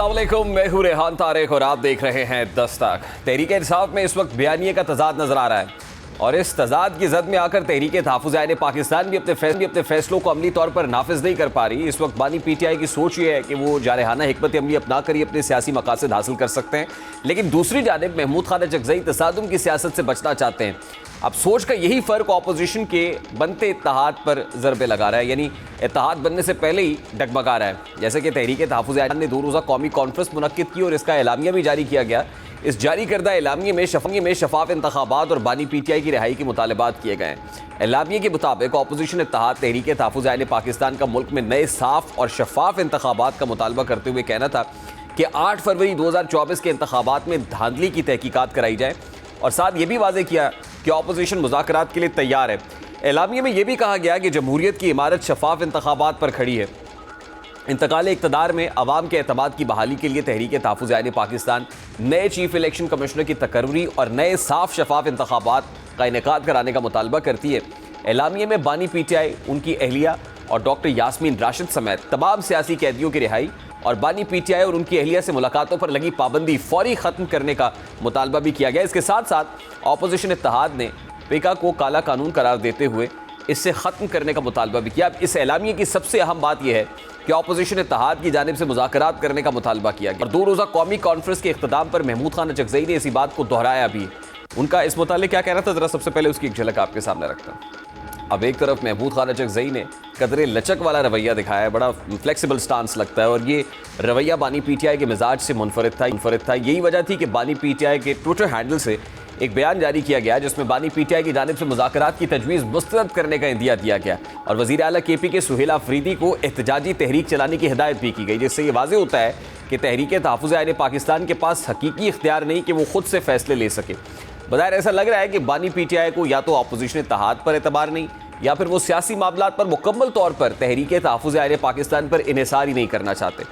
अस्सलाम वालेकुम, मैं हूं रेहान तारिक और आप देख रहे हैं दस्तक। तहरीक इंसाफ में इस वक्त बयानिए का तजाद नजर आ रहा है और इस तजाद की जद में आकर तहरीक तहफ़्फ़ुज़ पाकिस्तान भी अपने फैसलों को अमली तौर पर नाफिज नहीं कर पा रही। इस वक्त बानी PTI की सोच ये है कि वो जारहाना हिकमत अमली अपना कर ही अपने सियासी मकासद हासिल कर सकते हैं, लेकिन दूसरी जानिब महमूद खान अचकज़ई तसादुम की सियासत से बचना चाहते हैं। अब सोच का यही फ़र्क अपोजिशन के बनते इत्तेहाद पर ज़रबे लगा रहा है, यानी इत्तेहाद बनने से पहले ही डगमगा रहा है। जैसे कि तहरीक तहफ़्फ़ुज़ ने 2 रोज़ा कौमी कॉन्फ्रेंस मुनक्किद की और इसका एलामिया भी जारी किया गया। इस जारी करदा एलामिया में शफाफ इंतखाबात और बानी PTI की रिहाई के मुतालबात किए गए हैं। एलामिया के मुताबिक अपोजिशन इत्तेहाद तहरीक तहफ़्फ़ुज़ ने पाकिस्तान का मुल्क में नए साफ और शफाफ इंतखाबात का मुतालबा करते हुए कहना था कि 8 फरवरी 2024 के इंतखाबात में धांधली की तहकीकात कराई जाए और साथ ये भी वाज़ेह किया कि अपोजिशन मुज़ाकरात के लिए तैयार है। एलामिया में यह भी कहा गया कि जमहूरियत की इमारत शफाफ इंतखाबात पर खड़ी है। इंतकाल इक़्तिदार में अवाम के एतमाद की बहाली के लिए तहरीक तहफ़्फ़ुज़ पाकिस्तान नए चीफ इलेक्शन कमिश्नर की तकर्री और नए साफ शफाफ इंतखाबात का इनेकाद कराने का मुतालबा करती है। एलामिया में बानी PTI, उनकी अहलिया और डॉक्टर यास्मीन राशिद समेत तमाम सियासी कैदियों की रिहाई और बानी PTI और उनकी अहलिया से मुलाकातों पर लगी पाबंदी फौरी ख़त्म करने का मुतालबा भी किया गया। इसके साथ साथ अपोजिशन इत्तेहाद ने पेका को काला कानून करार देते हुए इससे ख़त्म करने का मुतालबा भी किया। अब इस एलामिया की सबसे अहम बात यह है कि अपोजिशन इत्तेहाद की जानिब से मुज़ाकरात करने का मुतालबा किया गया और 2 रोज़ा कौमी कॉन्फ्रेंस के इख्तिताम पर महमूद खान अचकज़ई ने इसी बात को दोहराया भी। उनका इस मुतालिक क्या कहना था, ज़रा सबसे पहले उसकी एक झलक आपके सामने रखता हूँ। अब एक तरफ महमूद खान अचकज़ई ने कदरे लचक वाला रवैया दिखाया है, बड़ा फ्लेक्सिबल स्टांस लगता है और ये रवैया बानी PTI के मिजाज से मुनफरिद था। यही वजह थी कि बानी PTI के ट्विटर हैंडल से एक बयान जारी किया गया जिसमें बानी PTI की जानिब से मुज़ाकरात की तजवीज़ मुस्तरद करने का इंदिया दिया गया और वज़ीर आला KP के सुहेल अफरीदी को एहतजाजी तहरीक चलाने की हिदायत भी की गई, जिससे ये वाज़ेह होता है कि तहरीक तहफ़्फ़ुज़ पाकिस्तान के पास हकीकी इख्तियार नहीं कि वो खुद से फैसले ले सके। बज़ाहिर ऐसा लग रहा है कि बानी PTI को या तो अपोजिशन इत्तेहाद पर एतबार नहीं या फिर वो सियासी मामलात पर मुकम्मल तौर पर तहरीक तहफ़्फ़ुज़ पाकिस्तान पर इन्हिसार ही नहीं करना चाहते।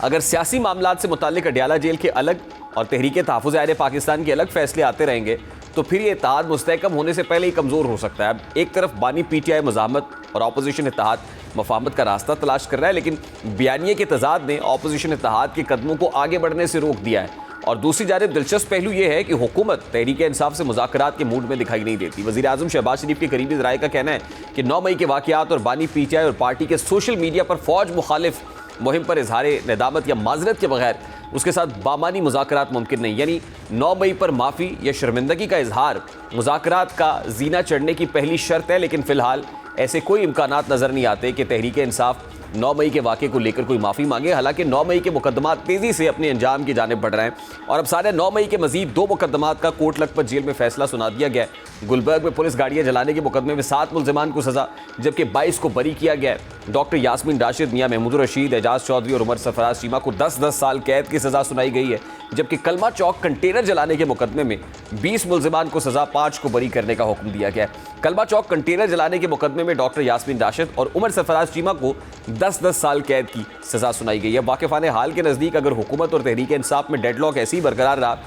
अगर सियासी मामलात से मुताल्लिक़ अडयाला जेल के अलग और तहरीक तहफ़्फ़ुज़ पाकिस्तान के अलग फैसले आते रहेंगे तो फिर ये इत्तेहाद मुस्तहकम होने से पहले ही कमज़ोर हो सकता है। अब एक तरफ बानी PTI मज़ाहमत और अपोजिशन इत्तेहाद मफाहमत का रास्ता तलाश कर रहा है, लेकिन बयानिए के तजाद ने अपोजिशन इत्तेहाद के कदमों को आगे बढ़ने से रोक दिया है और दूसरी जानिब दिलचस्प पहलू यह है कि हुकूमत तहरीक इंसाफ से मुज़ाकरात के मूड में दिखाई नहीं देती। वज़ीर आज़म शहबाज शरीफ के करीबी ज़राए का कहना है कि 9 मई के वाक़यात और बानी PTI और पार्टी के सोशल मीडिया पर फ़ौज मुखालिफ मुहिम पर इजहार नदामत या माजरत के बगैर उसके साथ बामानी मुज़ाकरात मुमकिन नहीं, यानी 9 मई पर माफ़ी या शर्मिंदगी का इजहार मुज़ाकरात का जीना चढ़ने की पहली शर्त है, लेकिन फ़िलहाल ऐसे कोई इम्कानात नज़र नहीं आते कि तहरीक इंसाफ 9 मई के वाक़े को लेकर कोई माफ़ी मांगे। हालांकि 9 मई के मुकदमात तेज़ी से अपने अंजाम की जानिब बढ़ रहे हैं और अब साढ़े 9 मई के मजीद 2 मुकदमात का कोट लखपत जेल में फैसला सुना दिया गया है। गुलबर्ग में पुलिस गाड़ियाँ जलाने के मुकदमे में 7 मुल्ज़िमान को सज़ा जबकि 22 को बरी किया गया है। डॉक्टर यास्मीन राशिद, मियां महमूद रशीद, एजाज चौधरी और उमर सरफराज चीमा को 10-10 साल कैद की सज़ा सुनाई गई है, जबकि कलमा चौक कंटेनर जलाने के मुकदमे में 20 मुल्ज़िमान को सज़ा, 5 को बरी करने का हुक्म दिया गया है। कलमा चौक कंटेनर जलाने के मुकदमे में डॉक्टर यास्मीन राशिद और उमर सरफराज चीमा को 10-10 साल कैद की सज़ा सुनाई गई है। वाक़िफ़ाने हाल के नज़दीक अगर हुकूमत और तहरीक इंसाफ में डेडलॉक ऐसे ही बरकरार रहा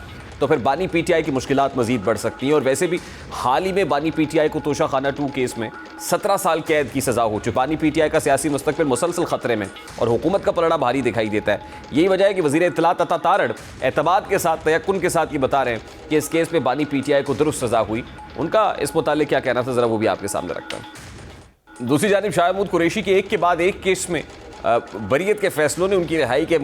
तो फिर बानी PTI की मुश्किलात मज़ीद बढ़ सकती हैं और वैसे भी हाल ही में बानी PTI को तोशा खाना 2 केस में 17 साल कैद की सज़ा हो चुकी। बानी PTI का सियासी मुस्तक़बिल मुसलसल ख़तरे में और हुकूमत का पलड़ा भारी दिखाई देता है। यही वजह है कि वज़ीर इत्तलात अता तारड़ एतमाद के साथ तयक्कुन के साथ ये बता रहे हैं कि इस केस में बानी PTI को दुरुस्त सज़ा हुई। उनका इस मुतालिक क्या कहना था, ज़रा वो भी आपके सामने रखता हूँ। दूसरी जानिब शाह महमूद कुरैशी के एक के बाद एक केस में बरीयत के फैसलों ने उनकी रिहाई के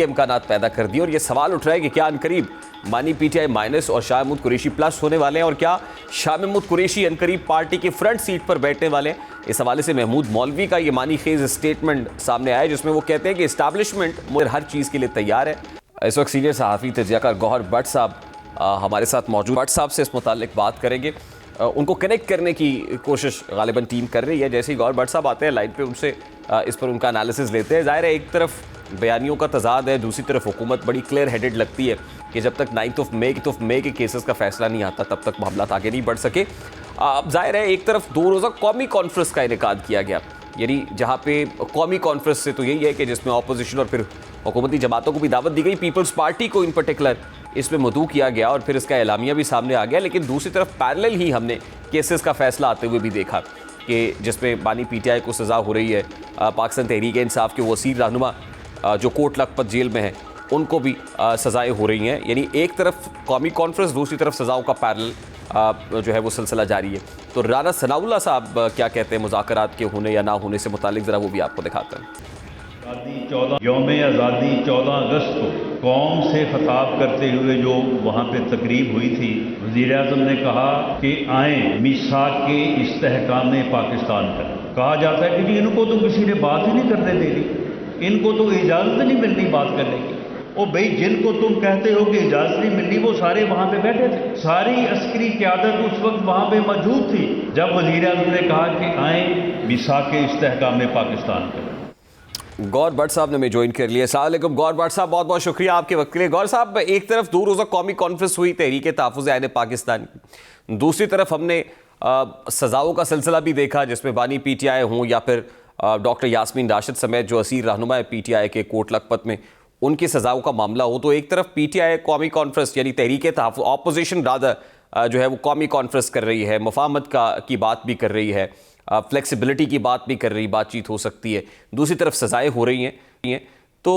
इम्कानात पैदा कर दिए और ये सवाल उठ रहा है कि क्या अनकरीब बानी PTI माइनस और शाह महमूद कुरैशी प्लस होने वाले हैं और क्या शाह महमूद कुरैशी अनकरीब पार्टी की फ्रंट सीट पर बैठने वाले हैं। इस हवाले से महमूद मौलवी का ये मानी खेज स्टेटमेंट सामने आया जिसमें वो कहते हैं कि इस्टेब्लिशमेंट हर चीज़ के लिए तैयार है। इस वक्त सीनियर सहाफ़ी तजज़ियाकार गौहर भट्ट साहब हमारे साथ मौजूद। भट्ट साहब से इस मुतालिक बात करेंगे, उनको कनेक्ट करने की कोशिश गालिबन टीम कर रही है। जैसे ही गौहर भट्ट साहब आते हैं लाइन पे उनसे इस पर उनका एनालिसिस लेते हैं। ज़ाहिर है एक तरफ बयानियों का तजाद है, दूसरी तरफ हुकूमत बड़ी क्लियर हेडेड लगती है कि जब तक 9 मई के केसेस का फैसला नहीं आता तब तक मामला आगे नहीं बढ़ सके। अब ज़ाहिर है एक तरफ 2 रोज़ा कौमी कॉन्फ्रेंस का इनेकाद किया गया, यानी जहाँ पे कौमी कॉन्फ्रेंस से तो यही है कि जिसमें अपोजिशन और फिर हुकूमती जमातों को भी दावत दी गई, पीपल्स पार्टी को इन पर्टिकुलर इसमें मदऊ किया गया और फिर इसका एलामिया भी सामने आ गया। लेकिन दूसरी तरफ पैरेलल ही हमने केसेस का फैसला आते हुए भी देखा कि जिसमें बानी PTI को सज़ा हो रही है, पाकिस्तान तहरीक इंसाफ के वसीर रहनुमा जो कोट लखपत जेल में है उनको भी सज़ाएं हो रही हैं। यानी एक तरफ कौमी कॉन्फ्रेंस, दूसरी तरफ सज़ाओं का पैरेलल जो है वो सिलसिला जारी है। तो राना सनाउल्लाह साहब क्या कहते हैं मुज़ाकरात के होने या ना होने से मुतालिक, ज़रा वो भी आपको दिखाते हैं। यौम आज़ादी 14 अगस्त को कौम से खिताब करते हुए जो वहाँ पे तकरीब हुई थी, वज़ीर-ए-आज़म ने कहा कि आए मीसाक के इस्तेहकाम पाकिस्तान पर। कहा जाता है कि जी इनको तो किसी ने बात ही नहीं करने दे दी, इनको तो इजाज़त नहीं मिलनी बात करने की। ओ भाई, जिनको तुम कहते हो कि इजाज़त नहीं मिलनी, वो सारे वहाँ पे बैठे थे। सारी अस्करी क़यादत उस वक्त वहाँ पे मौजूद थी जब वज़ीर-ए-आज़म ने कहा कि आए मीसाक के इस्तेहकाम पाकिस्तान पर। गौर भट्ट साहब ने हमें ज्वाइन कर लिया। अस्सलाम वालेकुम गौर भट्ट साहब, बहुत बहुत शुक्रिया आपके वक्त के लिए। गौर साहब, एक तरफ 2 रोज़ा कौमी कॉन्फ्रेंस हुई तहरीक तहफ़्फ़ुज़ ऐन पाकिस्तान की, दूसरी तरफ हमने सज़ाओं का सिलसिला भी देखा जिसमें बानी PTI हों या फिर डॉक्टर यास्मीन राशिद समेत जो असीर रहनुमा है PTI के कोट लखपत में, उनकी सज़ाओं का मामला हो। तो एक तरफ PTI कौमी कॉन्फ्रेंस यानी तहरीक तहफ़्फ़ुज़, ऑपोजिशन रादर जो है वो कौमी कॉन्फ्रेंस कर रही है, मुफाहमत की बात भी कर रही है, फ्लेक्सिबिलिटी की बात भी कर रही, बातचीत हो सकती है। दूसरी तरफ सज़ाएं हो रही हैं। तो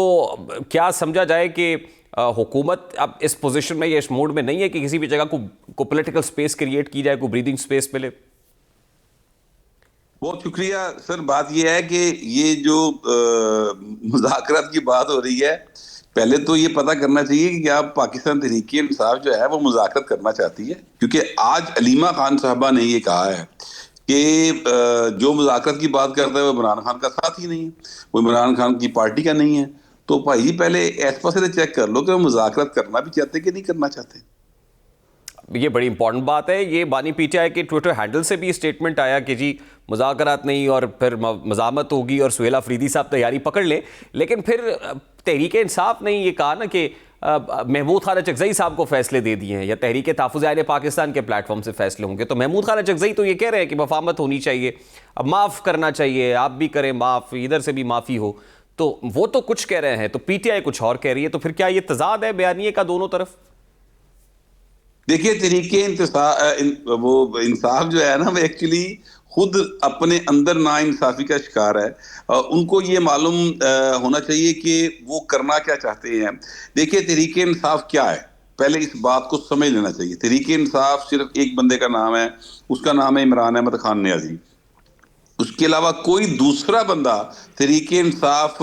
क्या समझा जाए कि हुकूमत अब इस पोजीशन में या इस मोड में नहीं है कि किसी भी जगह को पॉलिटिकल स्पेस क्रिएट की जाए, को ब्रीदिंग स्पेस मिले? बहुत शुक्रिया सर। बात यह है कि ये जो मुज़ाकरात की बात हो रही है, पहले तो ये पता करना चाहिए कि क्या पाकिस्तान तहरीक इंसाफ जो है वो मुज़ाकरात करना चाहती है, क्योंकि आज अलीमा खान साहबा ने ये कहा है कि जो मुज़ाकरात की बात करता है वो इमरान खान का साथ ही नहीं है, वो इमरान खान की पार्टी का नहीं है। तो भाई जी पहले एसपा से चेक कर लो कि वो मुज़ाकरात करना भी चाहते कि नहीं करना चाहते। ये बड़ी इंपॉर्टेंट बात है। ये बानी PTI के ट्विटर हैंडल से भी स्टेटमेंट आया कि जी मुज़ाकरात नहीं और फिर मज़ामत होगी और सुहेल अफरीदी साहब तैयारी पकड़ लें। लेकिन फिर तहरीक इंसाफ ने ये कहा ना कि महमूद खान अचकज़ई साहब को फैसले दे दिए हैं या तहरीक तहफ़्फ़ुज़ ऐन पाकिस्तान के प्लेटफॉर्म से फैसले होंगे। तो महमूद खान अचकज़ई तो ये कह रहे हैं कि मफाहमत होनी चाहिए, अब माफ़ करना चाहिए, आप भी करें माफ़, इधर से भी माफ़ी हो। तो वो तो कुछ कह रहे हैं, तो PTI कुछ और कह रही है। तो फिर क्या ये तज़ाद है बयानिए का दोनों तरफ? देखिए, तहरीके वो इंसाफ जो है ना, वो एक्चुअली खुद अपने अंदर नाइंसाफी का शिकार है। उनको ये मालूम होना चाहिए कि वो करना क्या चाहते हैं। देखिए, तहरीके इंसाफ क्या है, पहले इस बात को समझ लेना चाहिए। तहरीके इंसाफ सिर्फ एक बंदे का नाम है, उसका नाम है इमरान अहमद खान नियाजी। उसके अलावा कोई दूसरा बंदा तहरीके इंसाफ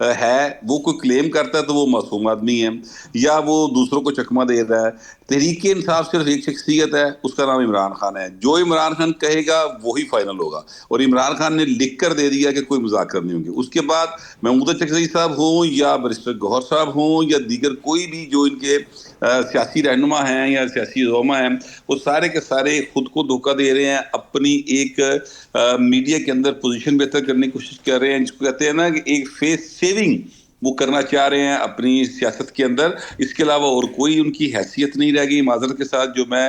है, वो कोई क्लेम करता है तो वो मासूम आदमी है या वो दूसरों को चकमा दे रहा है। तहरीक इंसाफ सिर्फ एक शख्सियत है, उसका नाम इमरान खान है। जो इमरान खान कहेगा वही फाइनल होगा, और इमरान खान ने लिख कर दे दिया कि कोई मुज़ाकरात नहीं होंगे। उसके बाद महमूद अचकज़ई साहब हों या बैरिस्टर गौहर साहब हों या दीगर कोई भी जो इनके सियासी रहनुमा हैं या सियासी ज़ोमा हैं, वो सारे के सारे खुद को धोखा दे रहे हैं, अपनी एक मीडिया के अंदर पोजीशन बेहतर करने की कोशिश कर रहे हैं, जिसको कहते हैं ना कि एक फेस सेविंग वो करना चाह रहे हैं अपनी सियासत के अंदर। इसके अलावा और कोई उनकी हैसियत नहीं रह गई। माजरत के साथ जो मैं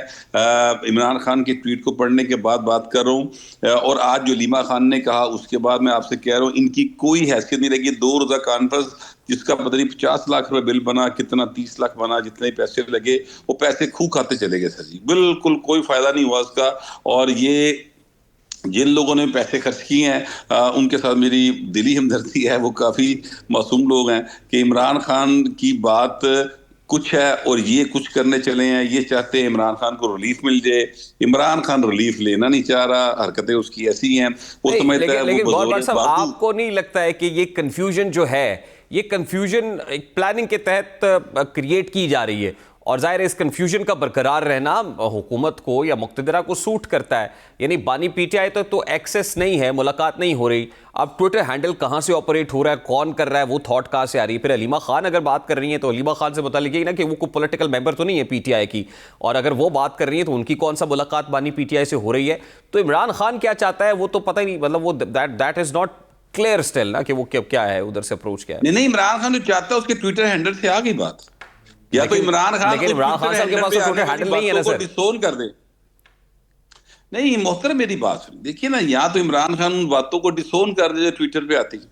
इमरान खान के ट्वीट को पढ़ने के बाद बात कर रहा हूँ, और आज जो लीमा खान ने कहा उसके बाद मैं आपसे कह रहा हूँ, इनकी कोई हैसियत नहीं रहेगी। 2 रोज़ा कॉन्फ्रेंस जिसका पता नहीं 50 लाख रुपए बिल बना, कितना 30 लाख बना, जितने पैसे लगे वो पैसे खूह खाते चले गए सर जी, बिल्कुल कोई फायदा नहीं हुआ उसका। और ये जिन लोगों ने पैसे खर्च किए हैं उनके साथ मेरी दिली हमदर्दी है। वो काफ़ी मासूम लोग हैं कि इमरान खान की बात कुछ है और ये कुछ करने चले हैं। ये चाहते हैं इमरान खान को रिलीफ मिल जाए। इमरान खान रिलीफ लेना नहीं चाह रहा, हरकतें उसकी ऐसी हैं, वो समझता है। लेकिन गौर साहब, आपको नहीं लगता है कि ये कंफ्यूजन जो है, ये कंफ्यूजन एक प्लानिंग के तहत क्रिएट की जा रही है, और जाहिर है इस कंफ्यूजन का बरकरार रहना हुकूमत को या मुक्तदरा को सूट करता है। यानी बानी PTI तो एक्सेस नहीं है, मुलाकात नहीं हो रही। अब ट्विटर हैंडल कहाँ से ऑपरेट हो रहा है, कौन कर रहा है, वो थॉट कहाँ से आ रही है। फिर अलीमा खान अगर बात कर रही है तो अलीमा खान से मुतालिक यही ना कि वो कोई पॉलिटिकल मेंबर तो नहीं है PTI की, और अगर वो बात कर रही है तो उनकी कौन सा मुलाकात बानी PTI से हो रही है। तो इमरान खान क्या चाहता है वो तो पता ही नहीं, मतलब वो that is not clear still ना कि वो क्या है, उधर से अप्रोच क्या है। नहीं, इमरान खान जो चाहता है उसके ट्विटर हैंडल से आ गई बात। या तो इमरान खान, लेकिन इमरान खान साहब के पास ट्विटर हैंडल नहीं है ना सर। डिसोन कर दे। नहीं मोहतरम, मेरी बात सुन, देखिए ना, या तो इमरान खान उन बातों को डिसोन कर दे जो ट्विटर पे आती है।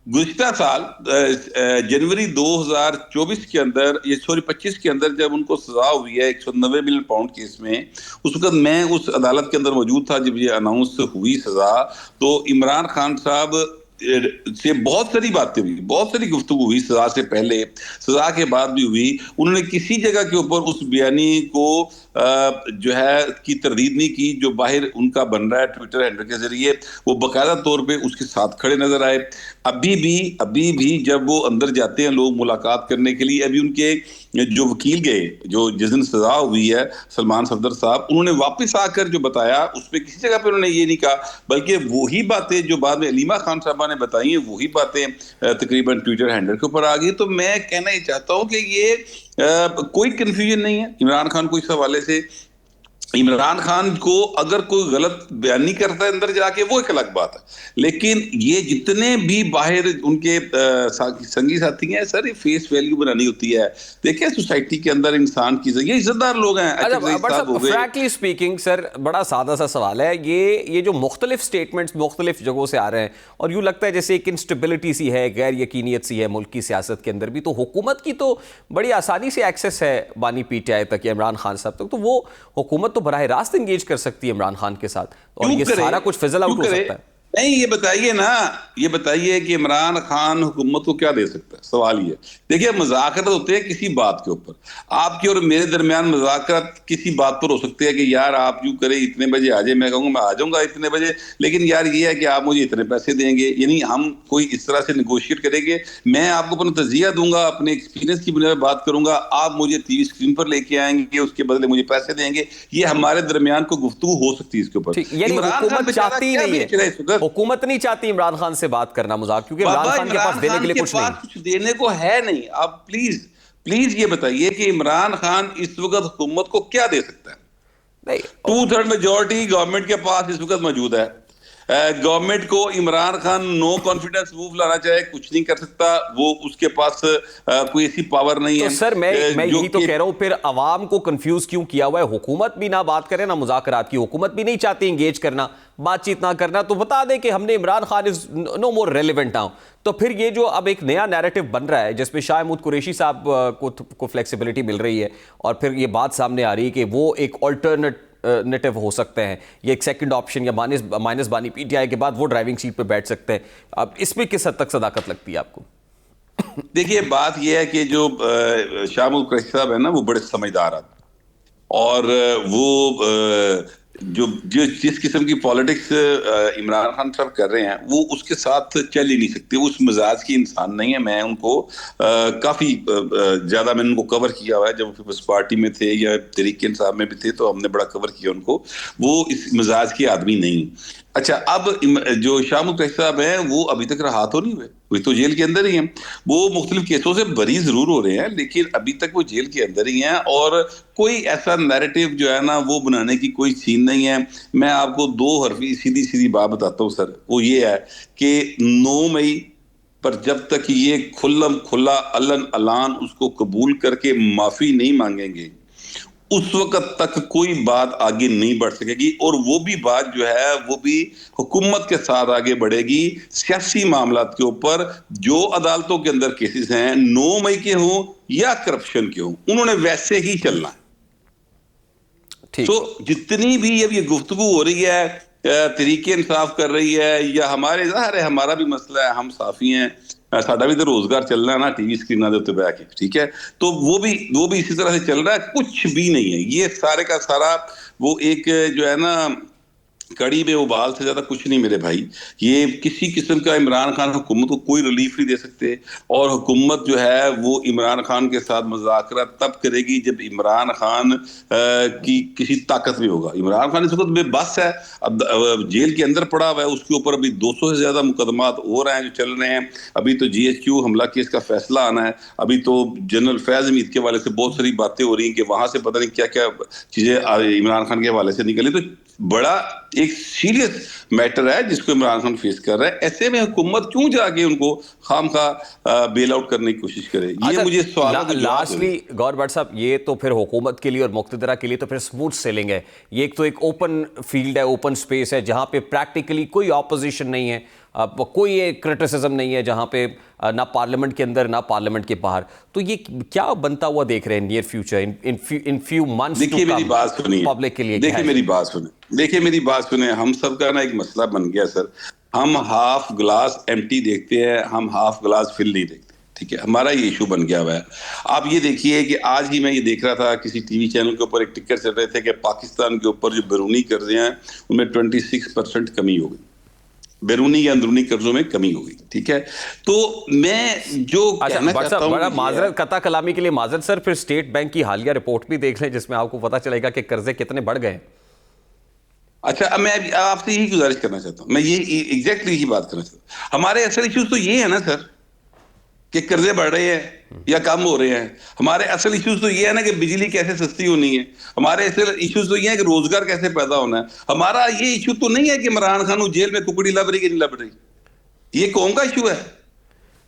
गुज़िश्ता साल जनवरी 2024 के अंदर, ये सॉरी 25 के अंदर, जब उनको सजा हुई है 190 मिलियन पाउंड केस में, उस वक्त मैं उस अदालत के अंदर मौजूद था जब ये अनाउंस हुई सजा। तो इमरान खान साहब से बहुत सारी बातें हुई, बहुत सारी गुफ्तगू हुई, सजा से पहले, सजा के बाद भी हुई। उन्होंने किसी जगह के ऊपर उस बयानी को जो है की तरदीद नहीं की जो बाहर उनका बन रहा है ट्विटर हैंडल के जरिए। वो बाकायदा तौर पे उसके साथ खड़े नजर आए। अभी भी जब वो अंदर जाते हैं लोग मुलाकात करने के लिए, अभी उनके जो वकील गए, जो जिस दिन सजा हुई है सलमान सफदर साहब, उन्होंने वापस आकर जो बताया उस पर किसी जगह पे उन्होंने ये नहीं कहा, बल्कि वही बातें जो बाद में अलीमा खान साहबा ने बताई हैं, वही बातें तकरीबन ट्विटर हैंडल के ऊपर आ गई। तो मैं कहना ये चाहता हूं कि ये कोई कंफ्यूजन नहीं है इमरान खान को इस हवाले से। इमरान खान को अगर कोई गलत बयानी करता है अंदर जाके, वो एक अलग बात है, लेकिन ये जितने भी बाहर उनके संगी साथी हैं सर, ये फेस वैल्यू बनानी होती है। देखिए सोसाइटी के अंदर इंसान की ये इज्जतदार लोग हैं। फ्रैंकली स्पीकिंग सर, बड़ा सादा सा सवाल है, ये जो मुख्तलिफ स्टेटमेंट्स मुख्तलिफ जगहों से आ रहे हैं और यूं लगता है जैसे एक इंस्टेबिलिटी सी है, गैर यकीनियत सी है मुल्क की सियासत के अंदर भी, तो हुकूमत की तो बड़ी आसानी से एक्सेस है बानी पीटीआई तक या इमरान खान साहब तक, तो वो हुकूमत तो बराह रास्त एंगेज कर सकती है इमरान खान के साथ और ये सारा कुछ फिजल आउट हो सकता है। नहीं, ये बताइए ना, ये बताइए कि इमरान खान हुकूमत को क्या दे सकता है। सवाल ये, देखिए मुज़ाकरत होते हैं किसी बात के ऊपर, आपके और मेरे दरमियान मुज़ाकरत किसी बात पर हो सकती है कि यार आप यूं करें, इतने बजे आ जाए, मैं कहूँगा मैं आ जाऊंगा इतने बजे, लेकिन यार ये है कि आप मुझे इतने पैसे देंगे, यानी हम कोई इस तरह से निगोशिएट करेंगे। मैं आपको अपना तजिया दूंगा, अपने एक्सपीरियंस की बुनियाद पर बात करूंगा, आप मुझे टीवी स्क्रीन पर लेके आएंगे, उसके बदले मुझे पैसे देंगे, ये हमारे दरमियान को गुफ्तगू हो सकती है इसके ऊपर। हुकूमत चाहती नहीं है, हुकूमत नहीं चाहती इमरान खान से बात करना मजाक, क्योंकि इमरान खान के पास देने के लिए कुछ नहीं, कुछ देने को है नहीं। आप प्लीज ये बताइए कि इमरान खान इस वक्त हुकूमत को क्या दे सकता है? नहीं, 2/3 मेजॉरिटी गवर्नमेंट के पास इस वक्त मौजूद है। गवर्नमेंट को Imran Khan no confidence move लाना चाहे कुछ नहीं कर सकता, वो उसके पास कोई ऐसी पावर नहीं है। तो सर मैं यही तो कह रहा हूं, फिर अवाम को कंफ्यूज क्यों किया हुआ है? हुकूमत भी ना बात करे ना मुज़ाकरात की, हुकूमत भी नहीं चाहती इंगेज करना, बातचीत ना करना, तो बता दें कि हमने Imran Khan is no more relevant now. तो फिर ये जो अब एक नया नैरेटिव बन रहा है जिसमें शाह महमूद कुरैशी साहब को फ्लेक्सिबिलिटी मिल रही है और फिर ये बात सामने आ रही है कि वो एक ऑल्टरनेटिव हो सकते हैं, ये एक सेकंड ऑप्शन या माइनस बानी पीटीआई के बाद वो ड्राइविंग सीट पे बैठ सकते हैं। अब इसमें किस हद तक सदाकत लगती है आपको? देखिए बात यह है कि जो शाह महमूद कुरैशी साहब है ना, वो बड़े समझदार आदमी, और वो जो जिस किस्म की पॉलिटिक्स इमरान खान साहब कर रहे हैं वो उसके साथ चल ही नहीं सकते। उस मिजाज की इंसान नहीं है। मैं उनको काफी ज्यादा मैंने उनको कवर किया हुआ है, जब पीपल्स पार्टी में थे या तहरीक इंसाफ में भी थे तो हमने बड़ा कवर किया उनको। वो इस मिजाज के आदमी नहीं। अच्छा, अब जो शाह महमूद कुरैशी साहब हैं वो अभी तक रहा तो नहीं हुए, वो तो जेल के अंदर ही हैं। वो मुख्तलिफ केसों से बरी जरूर हो रहे हैं लेकिन अभी तक वो जेल के अंदर ही हैं और कोई ऐसा नैरेटिव जो है ना वो बनाने की कोई सीन नहीं है। मैं आपको 2 हरफी सीधी सीधी बात बताता हूँ सर, वो ये है कि 9 मई पर जब तक ये खुल्लम खुल्ला अलन अलान उसको कबूल करके माफी नहीं मांगेंगे उस वक्त तक कोई बात आगे नहीं बढ़ सकेगी। और वो भी बात जो है वो भी हुकूमत के साथ आगे बढ़ेगी सियासी मामलात के ऊपर। जो अदालतों के अंदर केसेस हैं 9 मई के हों या करप्शन के हों, उन्होंने वैसे ही चलना है। तो जितनी भी अब ये गुफ्तगू हो रही है, तहरीक इंसाफ कर रही है या हमारे, ज़ाहिर है हमारा भी मसला है, हम साफी हैं, साडा भी तो रोजगार चल रहा है ना टीवी स्क्रीन के उत्ते बैठ के, ठीक है, तो वो भी इसी तरह से चल रहा है। कुछ भी नहीं है, ये सारे का सारा वो एक जो है ना कड़ी में उबाल से ज्यादा कुछ नहीं मेरे भाई। ये किसी किस्म का इमरान खान हुकूमत को कोई रिलीफ नहीं दे सकते और हुकूमत जो है वो इमरान खान के साथ मुज़ाकरात तब करेगी जब इमरान खान की किसी ताकत में होगा। इमरान खान इस वक्त बेबस है, अब जेल के अंदर पड़ा हुआ है, उसके ऊपर अभी 200 से ज्यादा मुकदमात हो रहे हैं जो चल रहे हैं। अभी तो GHQ हमला केस का फैसला आना है, अभी तो जनरल फैज हमीद के हवाले से बहुत सारी बातें हो रही हैं कि वहां से पता नहीं क्या क्या चीजें इमरान खान के हवाले से निकली। तो बड़ा एक सीरियस मैटर है जिसको इमरान खान फेस कर रहा है। ऐसे में हुकूमत क्यों जाके उनको खामखा बेल आउट करने की कोशिश करे, ये मुझे सवाल लास्टली गौर भट्ट साहब, ये तो फिर हुकूमत के लिए और मुक्तदरा के लिए तो फिर स्मूथ सेलिंग है। ये एक तो एक ओपन फील्ड है, ओपन स्पेस है जहां पे प्रैक्टिकली कोई ऑपोजिशन नहीं है, कोई क्रिटिसिज्म नहीं है, जहां पे ना पार्लियामेंट के अंदर ना पार्लियामेंट के बाहर। तो ये क्या बनता हुआ देख रहे हैं near future, in few months? देखिए मेरी बात सुनिए, पब्लिक के लिए देखिए मेरी बात सुनिए, देखिए मेरी बात बात सुने, हम सब का ना एक मसला बन गया सर, हम हाफ ग्लास एम्प्टी देखते हैं, हम हाफ ग्लास फिल नहीं देखते। ठीक है, हमारा ये इशू बन गया हुआ है। आप ये देखिए कि आज ही मैं ये देख रहा था किसी टीवी चैनल के ऊपर एक टिकर चल रहे थे कि पाकिस्तान के ऊपर जो बैरूनी कर्जे हैं उनमें 26% कमी हो गई, बैरूनी या अंदरूनी कर्जों में कमी हो गई। ठीक है, तो मैं जो कहना चाहता हूं, बड़ा माजरत, कता कलामी के लिए माजरत सर, फिर स्टेट बैंक की हालिया रिपोर्ट भी देख लें जिसमें आपको पता चलेगा कि कर्जे कितने बढ़ गए। अच्छा, अब मैं आपसे यही गुजारिश करना चाहता हूं, मैं ये एग्जैक्टली यही बात करना चाहता हूं। हमारे असल इश्यूज तो ये है ना सर कि कर्जे बढ़ रहे हैं या कम हो रहे हैं। हमारे असल इश्यूज तो ये है ना कि बिजली कैसे सस्ती होनी है। हमारे असल इश्यूज तो ये है कि रोजगार कैसे पैदा होना है। हमारा ये इशू तो नहीं है कि इमरान खान जेल में कुकड़ी लग रही कि नहीं लग रही। ये कौन का इशू है?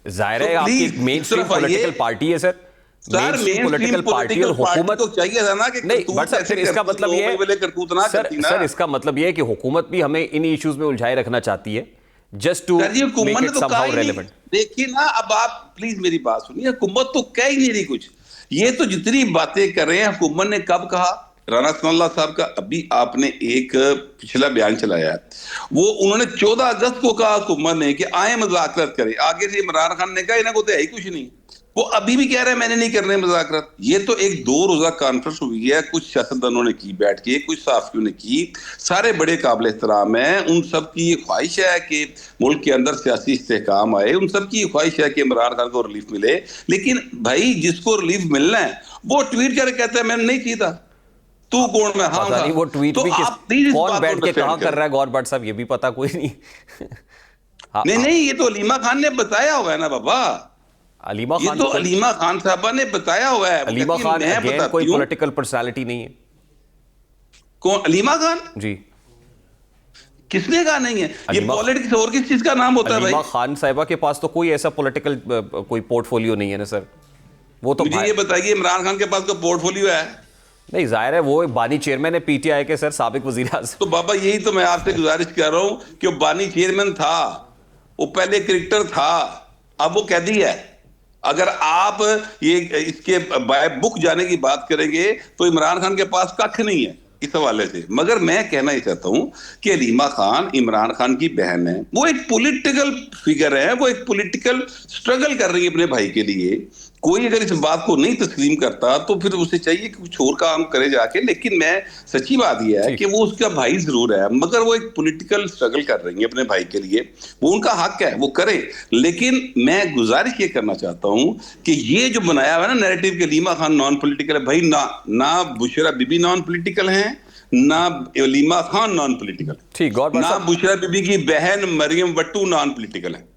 जाहिर है आपकी मेन स्ट्रीम पॉलिटिकल पार्टी है sir, sir main political party और हुकूमत तो चाहिए था ना कि नहीं, बट सर इसका मतलब ये है सर, इसका मतलब ये है कि हुकूमत भी हमें इन इश्यूज में उलझाए रखना चाहती है just to make it somehow relevant. देखिए ना, अब आप प्लीज मेरी बात सुनिए, हुकूमत तो कह ही नहीं रही कुछ। ये तो जितनी बातें कर रहे हैं, हुकूमत ने कब कहा? राना सनाउल्लाह साहब का अभी आपने एक पिछला बयान चलाया, वो उन्होंने 14 अगस्त को कहा हुकूमत ने कि आए मुज़ाकरात करें। आगे से इमरान खान ने कहा इन्हें को तो है ही कुछ नहीं, वो अभी भी कह रहे हैं मैंने नहीं करने मुज़ाकरात। ये तो एक 2 रोज़ा कॉन्फ्रेंस हुई है, कुछ सियासतदानों ने की बैठ के, कुछ सहाफ़ियों ने की, सारे बड़े काबिल एहतराम हैं। उन सब की ये ख्वाहिश है कि मुल्क के अंदर सियासी इस्तेहकाम आए, उन सब की ये ख्वाहिश है कि इमरान खान को रिलीफ मिले। लेकिन भाई जिसको रिलीफ मिलना है वो ट्वीट करके कहता है मैंने नहीं की था, तू कौन? मैं हाँ नहीं, वो ट्वीट तो भी कौन बैठ के कहां कर रहा है गौर भट्ट साहब, ये भी पता कोई नहीं। नहीं, ये तो अलीमा खान ने बताया हुआ है ना बाबा। अलीमा खान, ये तो अलीमा खान साहबा ने बताया हुआ है। अलीमा खान अगेन कोई पॉलिटिकल पर्सनालिटी नहीं है। कौन अलीमा खान? जी, किसने कहा नहीं है? ये पॉलिटिक्स और किस चीज का नाम होता है भाई? अलीमा खान साहिबा के पास तो कोई ऐसा पॉलिटिकल कोई पोर्टफोलियो नहीं है ना सर। वो तो मुझे ये बताइए इमरान खान के पास कोई पोर्टफोलियो है? नहीं, जाहिर है वो बानी चेयरमैन है पीटीआई के सर, साबिक वजीर आज़म। तो बाबा यही तो मैं आपसे गुजारिश कर रहा हूं कि वो बानी चेयरमैन था, वो पहले क्रिकेटर था, अब वो कैदी है। अगर आप ये इसके बाय बुक जाने की बात करेंगे तो इमरान खान के पास कख नहीं है इस हवाले से। मगर मैं कहना ये चाहता हूं कि अलीमा खान इमरान खान की बहन है, वो एक पॉलिटिकल फिगर है, वो एक पॉलिटिकल स्ट्रगल कर रही है अपने भाई के लिए। कोई अगर इस बात को नहीं तस्लीम करता तो फिर उसे चाहिए कि कुछ और काम करे जाके। लेकिन मैं सच्ची बात यह है कि वो उसका भाई जरूर है, मगर वो एक पॉलिटिकल स्ट्रगल कर रही है अपने भाई के लिए, वो उनका हक है, वो करे। लेकिन मैं गुजारिश ये करना चाहता हूं कि ये जो बनाया हुआ है ना नैरेटिव के अलीमा खान नॉन पॉलिटिकल है, भाई ना बुशरा बीबी नॉन पॉलिटिकल है, ना अलीमा खान नॉन पॉलिटिकल, ठीक, ना बुशरा बीबी की बहन मरियम वट्टू नॉन पॉलिटिकल है।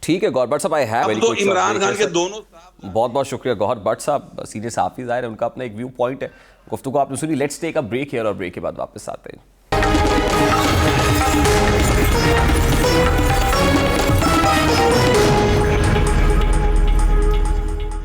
ठीक है गौर भट्ट साहब, आई हैव तो इमरान खान के दोनों बहुत बहुत शुक्रिया गौर भट्ट साहब, सीनियर सहाफ़ी ज़ाहिर है उनका अपना एक व्यू पॉइंट है। गुफ्तगू आपने सुनी, let's take a break here और ब्रेक के बाद वापस आते हैं।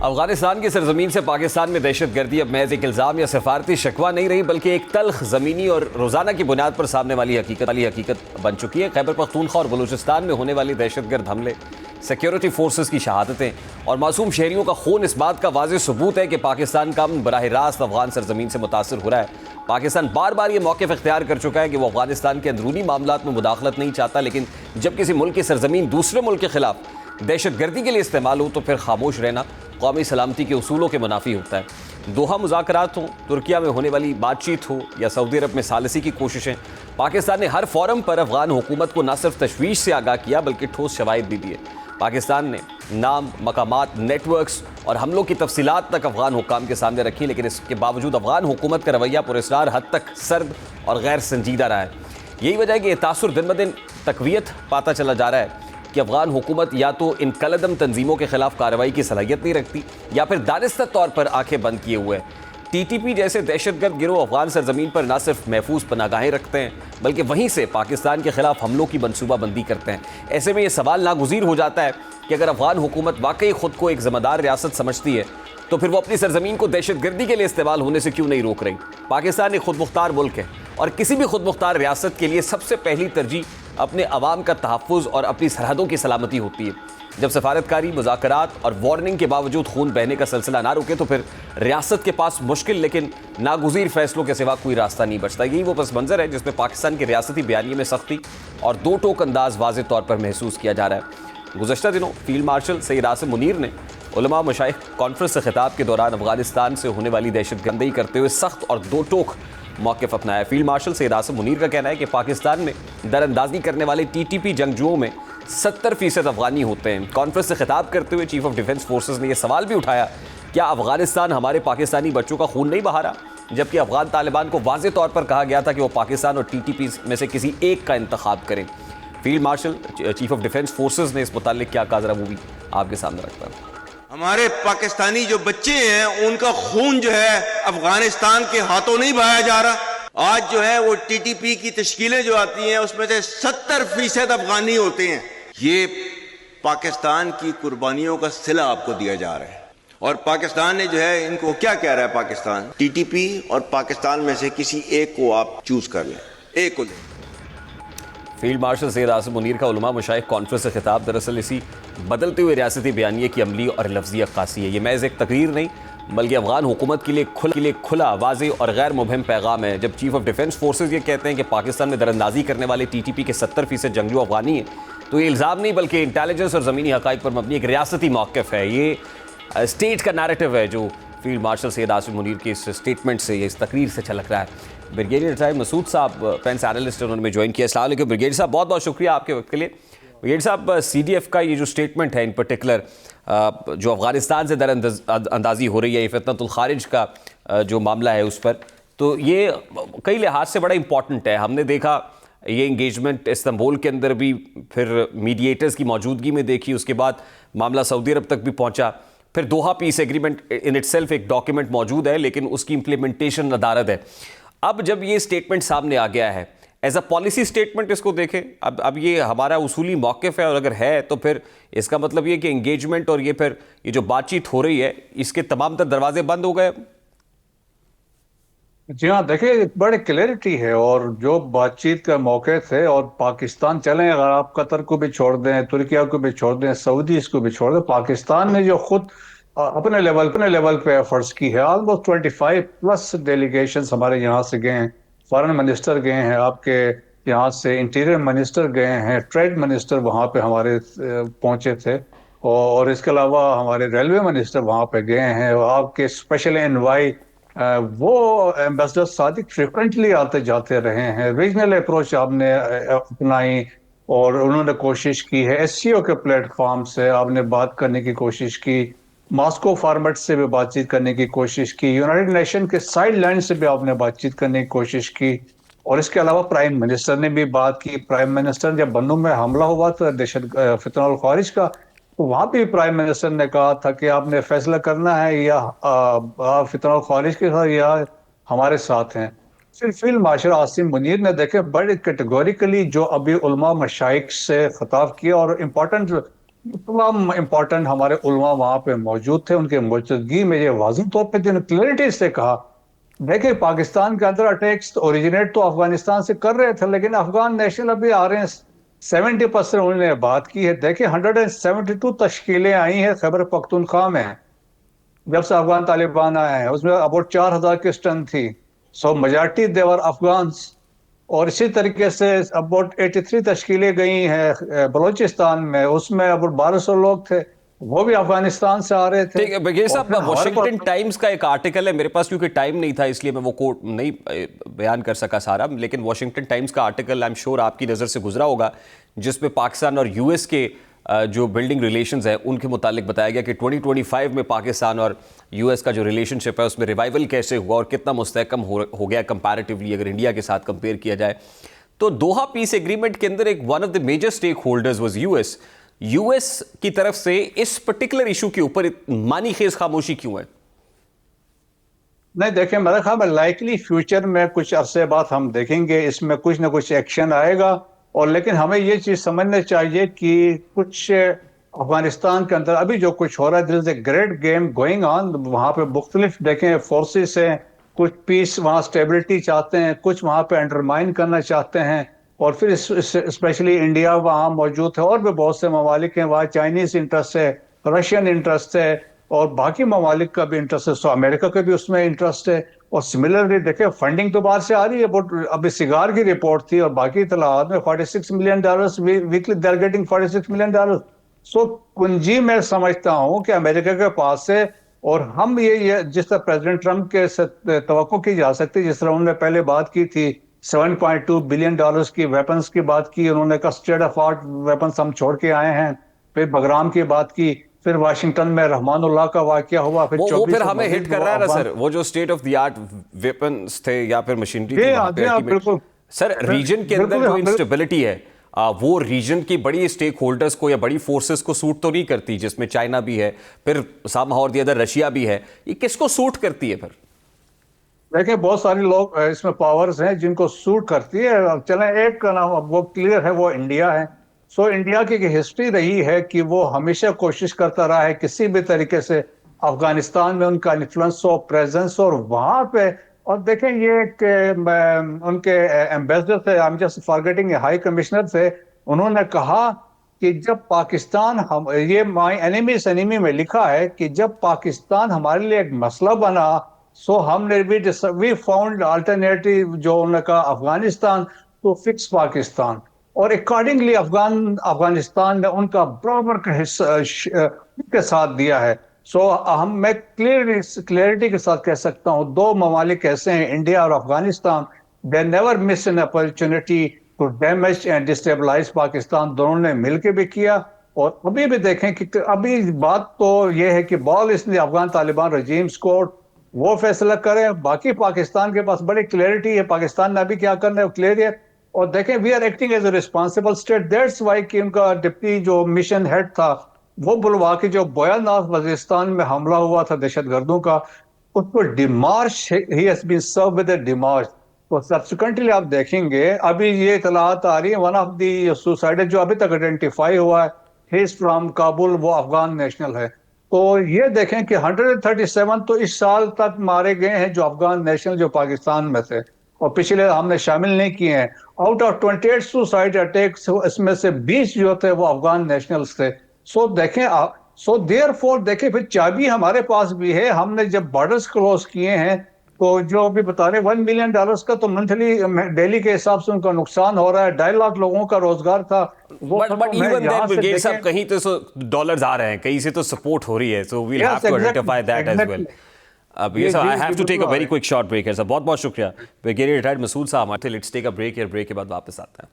अफगानिस्तान की सरजमीन से पाकिस्तान में दहशतगर्दी अब महज एक इल्ज़ाम या सफारती शिकवा नहीं रही, बल्कि एक तल्ख ज़मीनी और रोज़ाना की बुनियाद पर सामने वाली हकीकत बन चुकी है। खैबर पख्तूनख्वा और बलूचिस्तान में होने वाली दहशतगर्द हमले, सिक्योरिटी फोर्सेस की शहादतें और मासूम शहरियों का खून इस बात का वाज़ेह सबूत है कि पाकिस्तान का अमन बराह रास्त अफगान सरजमीन से मुतासर हो रहा है। पाकिस्तान बार बार ये मौक़िफ़ इख्तियार कर चुका है कि वो अफगानिस्तान के अंदरूनी मामलात में मुदाखलत नहीं चाहता, लेकिन जब किसी मुल्क की सरजमीन दूसरे मुल्क के खिलाफ दहशतगर्दी के लिए इस्तेमाल हो तो फिर खामोश रहना कौमी सलामती के उसूलों के मुनाफी होता है। दोहा मुज़ाकरात हों, तुर्किया में होने वाली बातचीत हो या सऊदी अरब में सालिसी की कोशिशें, पाकिस्तान ने हर फोरम पर अफगान हुकूमत को न सिर्फ तशवीश से आगाह किया बल्कि ठोस शवाहिद भी दिए। पाकिस्तान ने नाम, मकामात, नेटवर्क्स और हमलों की तफसीलात तक अफगान हुक्काम के सामने रखी, लेकिन इसके बावजूद अफगान हुकूमत का रवैया पुरस्कार हद तक सर्द और गैर संजीदा रहा है। यही वजह है कि यह तासुर दिन ब दिन तकवीयत पाता चला जा रहा है कि अफगान हुकूमत या तो इन कलदम तंजीमों के खिलाफ कार्रवाई की सलाहियत नहीं रखती या फिर दानिस्ता तौर पर आंखें बंद किए हुए है। टीटीपी जैसे दहशतगर्द गिरोह अफगान सरजमीन पर न सिर्फ महफूज पनागाहें रखते हैं बल्कि वहीं से पाकिस्तान के खिलाफ हमलों की मनसूबाबंदी करते हैं। ऐसे में यह सवाल नागुज़ीर हो जाता है कि अगर अफगान हुकूमत वाकई खुद को एक ज़िम्मेदार रियासत समझती है तो फिर वो अपनी सरजमीन को दहशतगर्दी के लिए इस्तेमाल होने से क्यों नहीं रोक रही। पाकिस्तान एक खुद मुख्तार मुल्क है और किसी भी खुद मुख्तार रियासत के लिए सबसे पहली तरजीह अपने अवाम का तहफ़्फ़ुज़ और अपनी सरहदों की सलामती होती है। जब सफारतकारी, मुज़ाकरात और वार्निंग के बावजूद खून बहने का सिलसिला ना रुके तो फिर रियासत के पास मुश्किल लेकिन नागुज़ीर फैसलों के सिवा कोई रास्ता नहीं बचता। यही वो पस मंज़र है जिसमें पाकिस्तान के रियासती बयानिए में सख्ती और दो टोक अंदाज वाज़ेह तौर पर महसूस किया जा रहा है। गुज़श्ता दिनों फील्ड मार्शल सैयद आसिम मुनीर ने उलमा मशाइख कॉन्फ्रेंस से खिताब के दौरान अफगानिस्तान से होने वाली दहशतगर्दी करते हुए सख्त और दो टोक मौक़िफ़ अपनाया। फील्ड मार्शल सैयद आसिम मुनीर का कहना है कि पाकिस्तान में दरअंदाजी करने वाले TTP जंगजुओं में 70% अफगानी होते हैं। कॉन्फ्रेंस से खिताब करते हुए चीफ ऑफ डिफेंस फोर्सेस ने यह सवाल भी उठाया, क्या अफगानिस्तान हमारे पाकिस्तानी बच्चों का खून नहीं बहा रहा, जबकि अफगान तालिबान को वाज़ेह तौर पर कहा गया था कि वो पाकिस्तान और TTP में से किसी एक का इंतखाब करें। Field marshal chief of defence forces ने इस मुताल्लिक क्या कहा, जरा वो भी आपके सामने रखता है। हमारे पाकिस्तानी जो बच्चे हैं उनका खून जो है अफगानिस्तान के हाथों नहीं बहाया जा रहा। आज जो है वो TTP की तश्कीलें जो आती हैं उसमें से 70% अफगानी होते हैं। ये पाकिस्तान की कुर्बानियों का सिला आपको दिया जा रहा है और पाकिस्तान ने जो है इनको क्या कह रहा है, पाकिस्तान TTP और पाकिस्तान में से किसी एक को आप चूज कर लें, एक को लें। फील्ड मार्शल सैयद आसिम मुनीर का उलमा मशाइख कॉन्फ्रेंस से खिताब दरअसल इसी बदलते हुए रियासती बयानिए की अमली और लफ्ज़ी अक्कासी है। ये महज एक तकरीर नहीं बल्कि अफगान हुकूमत के लिए खुला, वाज़ेह और गैर मुबहम पैगाम है। जब चीफ ऑफ डिफेंस फोर्सेज ये कहते हैं कि पाकिस्तान में दरअंदाजी करने वाले TTP के 70% जंगजू अफगानी हैं, तो ये इल्ज़ाम नहीं बल्कि इंटेलिजेंस और ज़मीनी हक़ाइक़ पर मबनी एक रियासती मौक़िफ़ है। ये स्टेट का नैरेटिव है जो फील्ड मार्शल सैयद आसिम मुनीर के इस स्टेटमेंट से, इस तकरीर से झलक रहा है। ब्रिगेडियर साहब मसूद साहब डिफेंस एनालिस्ट उन्होंने में ज्वाइन किया। अस्सलाम वालेकुम ब्रिगेडियर साहब, बहुत बहुत शुक्रिया आपके वक्त के लिए। ब्रिगेडियर साहब, CDF का ये जो स्टेटमेंट है इन पर्टिकुलर जो अफगानिस्तान से दरअंदाजी हो रही है, ये फितनतुल खारिज का जो मामला है उस पर, तो ये कई लिहाज से बड़ा इंपॉर्टेंट है। हमने देखा ये इंगेजमेंट इस्तांबुल के अंदर भी, फिर मीडिएटर्स की मौजूदगी में देखी, उसके बाद मामला सऊदी अरब तक भी पहुंचा, फिर दोहा पीस एग्रीमेंट इन इटसेल्फ एक डॉक्यूमेंट मौजूद है लेकिन उसकी इम्प्लीमेंटेशन नदारद है। अब जब ये स्टेटमेंट सामने आ गया है एज अ पॉलिसी स्टेटमेंट इसको देखें, अब ये हमारा उसूली मौक़िफ़ है और अगर है तो फिर इसका मतलब ये कि एंगेजमेंट और ये फिर ये जो बातचीत हो रही है इसके तमाम तर दरवाजे बंद हो गए। जी हाँ, देखिए बड़ी क्लैरिटी है और जो बातचीत का मौके थे और पाकिस्तान चलें, अगर आप कतर को भी छोड़ दें, तुर्किया को भी छोड़ दें, सऊदी को भी छोड़ दें, पाकिस्तान ने जो खुद अपने लेवल पे एफर्ट्स की है। ऑलमोस्ट 25+ डेलीगेशंस हमारे यहाँ से गए हैं, फॉरेन मिनिस्टर गए हैं, आपके यहाँ से इंटीरियर मिनिस्टर गए हैं, ट्रेड मिनिस्टर वहाँ पे हमारे पहुँचे थे और इसके अलावा हमारे रेलवे मिनिस्टर वहाँ पे गए हैं। आपके स्पेशल एनवाई वो एम्बेसडर सादिक फ्रिक्वेंटली आते जाते रहे हैं। रीजनल अप्रोच आपने अपनाई और उन्होंने कोशिश की है। SCO के प्लेटफॉर्म से आपने बात करने की कोशिश की, मॉस्को फॉर्मेट से भी बातचीत करने की कोशिश की, यूनाइटेड नेशन के साइड लाइन से भी आपने बातचीत करने की कोशिश की और इसके अलावा प्राइम मिनिस्टर ने भी बात की। प्राइम मिनिस्टर जब बन्नू में हमला हुआ था दहशत फितनतुल खारिज का, तो वहां भी प्राइम मिनिस्टर ने कहा था कि आपने फैसला करना है या फितनतुल खारिज के साथ या हमारे साथ हैं। फिर फील्ड मार्शल आसिम मुनीर ने देखे बड़े कैटेगोरिकली जो अभी उलमा मशाइख से खिताब किया और तमाम इम्पोर्टेंट हमारे उलमा वहां पे मौजूद थे, उनके मौजूदगी में ये वाज़ेह तौर पे जिन्होंने क्लैरिटी से कहा, देखिए पाकिस्तान के अंदर अटैक्स ओरिजिनेट तो अफगानिस्तान से कर रहे थे लेकिन अफगान नेशनल अभी आ रहे हैं। 70% उन्होंने बात की है। देखिए 172 तश्कीलें आई हैं खैबर पख्तूनख्वा में जब से अफगान तालिबान आए हैं, उसमें अबाउट 4000 की स्ट्रेंथ थी। सो मेजॉरिटी देवर अफगान्स और इसी तरीके से अबाउट 83 तश्कीलें गई हैं बलोचिस्तान में, उसमें अबाउट 1200 लोग थे, वो भी अफगानिस्तान से आ रहे थे। ठीक है ब्रिगेडियर साहब, वॉशिंगटन टाइम्स का एक आर्टिकल है मेरे पास, क्योंकि टाइम नहीं था इसलिए मैं वो कोट नहीं बयान कर सका सारा, लेकिन वॉशिंगटन टाइम्स का आर्टिकल आई एम श्योर आपकी नज़र से गुजरा होगा जिसमें पाकिस्तान और US के जो बिल्डिंग रिलेशंस है उनके मुतालिक बताया गया कि 2025 में पाकिस्तान और US का जो रिलेशनशिप है उसमें रिवाइवल कैसे हुआ और कितना मुस्तहकम हो गया कंपैरेटिवली अगर इंडिया के साथ कंपेयर किया जाए। तो दोहा पीस एग्रीमेंट के अंदर एक one of the major stakeholders was US की तरफ से इस पर्टिकुलर इशू के ऊपर मानी खेज खामोशी क्यों है? नहीं देखें, मेरा ख्याल है लाइकली फ्यूचर में कुछ अरसे बाद हम देखेंगे इसमें कुछ ना कुछ एक्शन आएगा और लेकिन हमें ये चीज समझना चाहिए कि कुछ अफगानिस्तान के अंदर अभी जो कुछ हो रहा है, this is a great game going on. वहां पे मुख्तलिफ देखें फोर्सेस हैं, कुछ पीस वहां स्टेबिलिटी चाहते हैं, कुछ वहां पे अंडरमाइन करना चाहते हैं और फिर स्पेशली इंडिया वहाँ मौजूद है, और भी बहुत से ममालिक हैं वहाँ, चाइनीज इंटरेस्ट है, रशियन इंटरेस्ट है, और बाकी ममालिक का भी इंटरेस्ट है, सो अमेरिका का भी उसमें इंटरेस्ट है। और सिमिलरली देखे फंडिंग तो बाहर से आ रही है, बट अभी सिगार की रिपोर्ट थी और बाकी इतलात में $46 million weekly they are getting $46 million. So कुंजी मैं समझता हूँ कि अमेरिका के पास है, और हम ये जिस तरह प्रेसिडेंट ट्रम्प के तवक्को की जा सकती है, जिस तरह उन्होंने पहले बात की थी $7.2 बिलियन की वेपन्स की बात की, उन्होंने कहा स्टेट ऑफ आर्ट वेपन्स हम छोड़ के आए हैं, फिर बगराम की बात की, फिर वाशिंगटन में रहमानुल्लाह का वाकया हुआ, फिर वो फिर हमें हिट कर रहा है ना सर, वो जो state of the art weapons थे या फिर मशीनरी थी वहाँ पे बिल्कुल सर, रीजन के अंदर जो इंस्टेबिलिटी है वो रीजन की बड़ी स्टेक होल्डर्स को या बड़ी फोर्सेस को सूट तो नहीं करती, जिसमें चाइना भी है, फिर समहाउ और द अदर रशिया भी है। ये किसको सूट करती है फिर? देखिए बहुत सारे लोग इसमें पावर्स हैं जिनको सूट करती है। अब चलें एक का नाम वो क्लियर है, वो इंडिया है। सो इंडिया की हिस्ट्री रही है कि वो हमेशा कोशिश करता रहा है किसी भी तरीके से अफगानिस्तान में उनका इन्फ्लुएंस हो, प्रेजेंस, और वहां पे, और देखें ये उनके एम्बेसडर थे, I am just forgetting, high commissioner थे, उन्होंने कहा कि जब पाकिस्तान हम, ये माय एनिमीज एनिमी में लिखा है कि जब पाकिस्तान हमारे लिए एक मसला बना, सो हमने वी फाउंड अल्टरनेटिव, जो उनका अफगानिस्तान टू फिक्स पाकिस्तान, और अकॉर्डिंगली अफगानिस्तान ने उनका बराबर का हिस्सा के साथ दिया है। सो मैं क्लियरिटी के साथ कह सकता हूँ, दो ममालिक ऐसे हैं, इंडिया और Afghanistan, they never miss an opportunity to damage and destabilise Pakistan. दोनों ने मिलकर भी किया, और अभी भी देखें कि अभी बात तो ये है कि बॉल इसलिए अफगान तालिबान रजीम्स कोर्ट वो फैसला करें, बाकी पाकिस्तान के पास बड़ी क्लियरिटी है, पाकिस्तान ने अभी क्या करना है क्लियर है। और देखें we are acting as a responsible state, that's why कि उनका डिप्टी जो मिशन हेड था वो बुलवा के जो बोयानाथ वजीरिस्तान में हमला हुआ था दहशतगर्दों का, उसको demarche he has been served with a demarche. तो सब्सिक्वेंटली आप देखेंगे अभी ये इतलात आ रही है, वन ऑफ दी सुसाइड जो अभी तक आइडेंटिफाई हुआ है, ही इज फ्रॉम काबुल, वो अफगान नेशनल है। तो ये देखें कि 137 तो इस साल तक मारे गए हैं जो अफगान नेशनल जो पाकिस्तान में थे, और पिछले हमने शामिल नहीं किए हैं। आउट ऑफ 28 सुसाइड अटैक्स, इसमें से 20 जो थे वो अफगान नेशनल्स थे। सो देखें, सो देयरफॉर देखें फिर चाबी हमारे पास भी है। हमने जब बॉर्डर्स क्लोज किए हैं तो जो अभी बता रहे $1 मिलियन का तो मंथली डेली के हिसाब से उनका नुकसान हो रहा है, 2.5 लाख लोगों का रोजगार था वो। बट इवन देन ब्रिगेड साहब, कहीं तो डॉलर्स आ रहे हैं, कहीं से तो सपोर्ट हो रही है, so we will have to identify that as well. अब ये sir, I have to take a very quick short break है सर, बहुत बहुत शुक्रिया ब्रिगेडियर रिटायर्ड मसूद साहब हमारे। Let's take a break, break के बाद वापस आते हैं।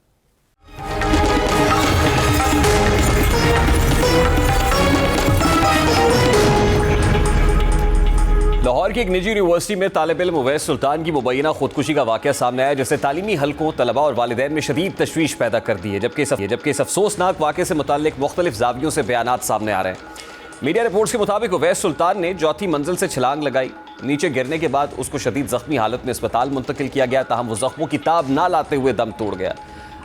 लाहौर की एक निजी यूनिवर्सिटी में तालिब इल्म उवैस सुल्तान की मुबैना खुदकुशी का वाकया सामने आया, जिससे तालीमी हलकों, तलबा और वालिदैन में शदीद तशवीश पैदा कर दी है। जबकि इस अफसोसनाक वाकये से मुताल्लिक मुख्तलिफ जावियों से बयानात सामने आ रहे हैं। मीडिया रिपोर्ट्स के मुताबिक उवैस सुल्तान ने चौथी मंजिल से छलांग लगाई, नीचे गिरने के बाद उसको शदीद जख्मी हालत में अस्पताल मुंतकिल किया गया, ताहम वो जख्मों की ताब ना लाते हुए दम तोड़ गया।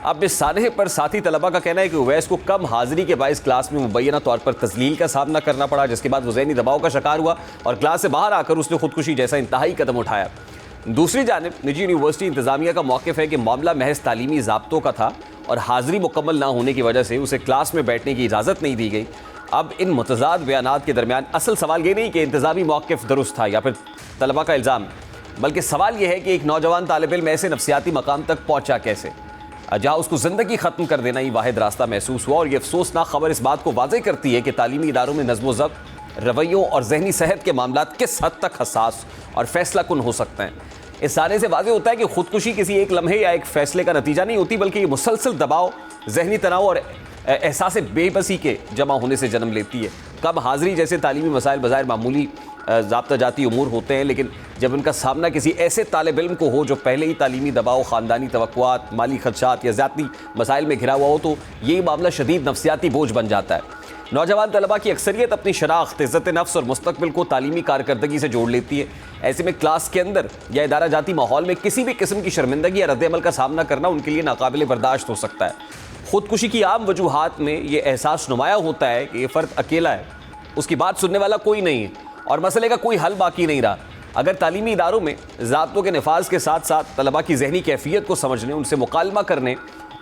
अब इस सानहे पर साथी तलबा का कहना है कि उवैस को कम हाजिरी के बाइस क्लास में मुबैना तौर पर तजलील का सामना करना पड़ा, जिसके बाद वो ज़हनी दबाव का शिकार हुआ और क्लास से बाहर आकर उसने खुदकुशी जैसा इंतहाई कदम उठाया। दूसरी जानिब निजी यूनिवर्सिटी इंतजामिया का मौक़िफ़ है कि मामला महज तालीमी ज़ाब्तों का था और हाजिरी मुकम्मल ना होने की वजह से उसे क्लास में बैठने की इजाज़त नहीं दी गई। अब इन मुतज़ाद बयानात के दरमियान असल सवाल ये नहीं कि इंतजामी मौक़िफ़ दुरुस्त था या फिर तलबा का इल्ज़ाम, बल्कि सवाल यह है कि एक नौजवान तालिब इल्म ऐसे नफसियाती मकाम तक पहुँचा कैसे, जहाँ उसको ज़िंदगी ख़त्म कर देना ही वाहिद रास्ता महसूस हुआ। और ये अफसोसनाक खबर इस बात को वाज़ेह करती है कि तालीमी इदारों में नज़्म व ज़ब्त, रवैयों और जहनी सेहत के मामलात किस हद तक हसास और फैसला कुन हो सकते हैं। इस सारे से वाज़ेह होता है कि खुदकुशी किसी एक लम्हे या एक फ़ैसले का नतीजा नहीं होती, बल्कि ये मुसलसल दबाव, जहनी तनाव और एहसास बेबसी के जमा होने से जन्म लेती है। कम हाज़िरी जैसे तालीमी मसाइल बज़ाहिर मामूली ज़ाब्ता जाती उमूर होते हैं, लेकिन जब उनका सामना किसी ऐसे तालिब इल्म को हो जो पहले ही तालीमी दबाव, ख़ानदानी तवक्कुआत, माली खदशात या ज़ाती मसाइल में घिरा हुआ हो, तो यही मामला शदीद नफसियाती बोझ बन जाता है। नौजवान तलबा की अक्सरियत अपनी शनाख्त, इज़्ज़त नफ्स और मुस्तक़बिल को तालीमी कारकर्दगी से जोड़ लेती है। ऐसे में क्लास के अंदर या इदारा जाती माहौल में किसी भी किस्म की शर्मिंदगी या रद्द-ए-अमल का सामना करना उनके लिए नाकाबिल बर्दाश्त हो सकता है। खुदकुशी की आम वजूहात में ये एहसास नुमाया होता है कि ये फ़र्द अकेला है, उसकी बात सुनने वाला कोई नहीं है और मसले का कोई हल बाकी नहीं रहा। अगर तालीमी इदारों में ज़ाब्तों के नफाज के साथ साथ तलबा की जहनी कैफियत को समझने, उनसे मुकालमा करने